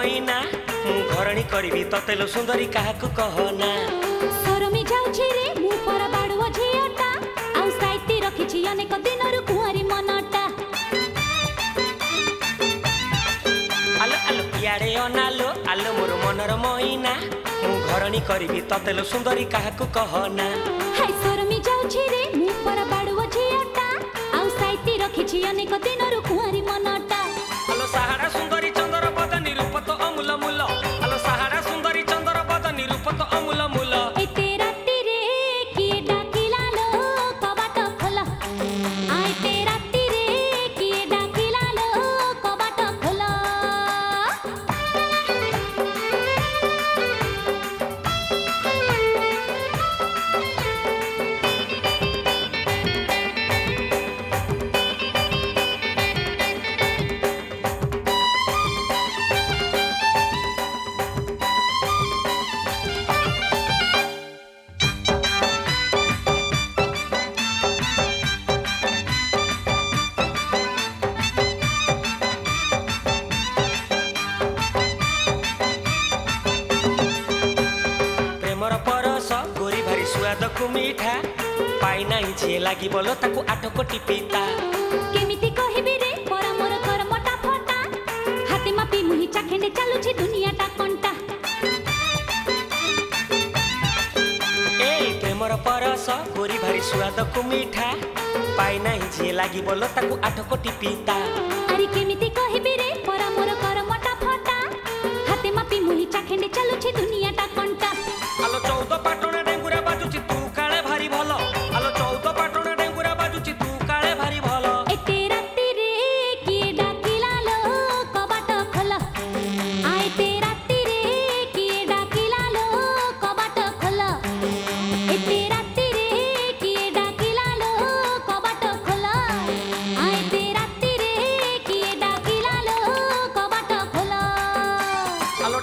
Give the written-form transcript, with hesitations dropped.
मईना मु घरणी करबी ततेलो सुंदरी काहाकू कहना सरमी जाउछि रे मु पर बाडुओ झियटा आउ साइती रखिछि अनेक दिनरु कुआरी मनटा आलो आलो इयाडे अनालो आलो मोर मनर मईना मु घरणी करबी ततेलो सुंदरी काहाकू कहना हाय सरमी जाउछि रे मु पर बाडुओ झियटा आउ साइती रखिछि अनेक दिनरु कुआरी मनटा आलो सहारा सुंदरी चंद्र बदनी रूप तो अमूल मूल आलो सहारा सुंदरी चंद्र बदनी रूप तो अमूल मूल एते राती रे किए डाकिला लो कबाट खोल आइते राती रे किए डाकिला लो कबाट खोल प्रेमर परस गोरी भारी स्वाद को मीठा पाई नाही जे लागी बोलो ताकू 8 कोटी पिता केमिति कहिबि रे पर मोर कर्मटा फटा हाते मापी मुहि चाखेंडे चालुछि दुनियाटा कंटा ए प्रेमर परस गोरी भारी स्वाद को मीठा पाई नाही जे लागी बोलो ताकू 8 कोटी पिता अरे केमिति कहिबि रे पर मोर कर्मटा फटा हाते मापी मुहि चाखेंडे चालुछि दुनियाटा कंटा आलो 14 पाटण डेंगुरा बाजुची तू काळे भारी भलो आलो 14 पाटण डेंगुरा बाजुची तू काळे भारी भलो एते राती रे किए डाकिला लो कबाट खोल आइते राती रे किए डाकिला लो कबाट खोल एते राती रे किए डाकिला लो कबाट खोल आइते राती रे किए डाकिला लो कबाट खोल आलो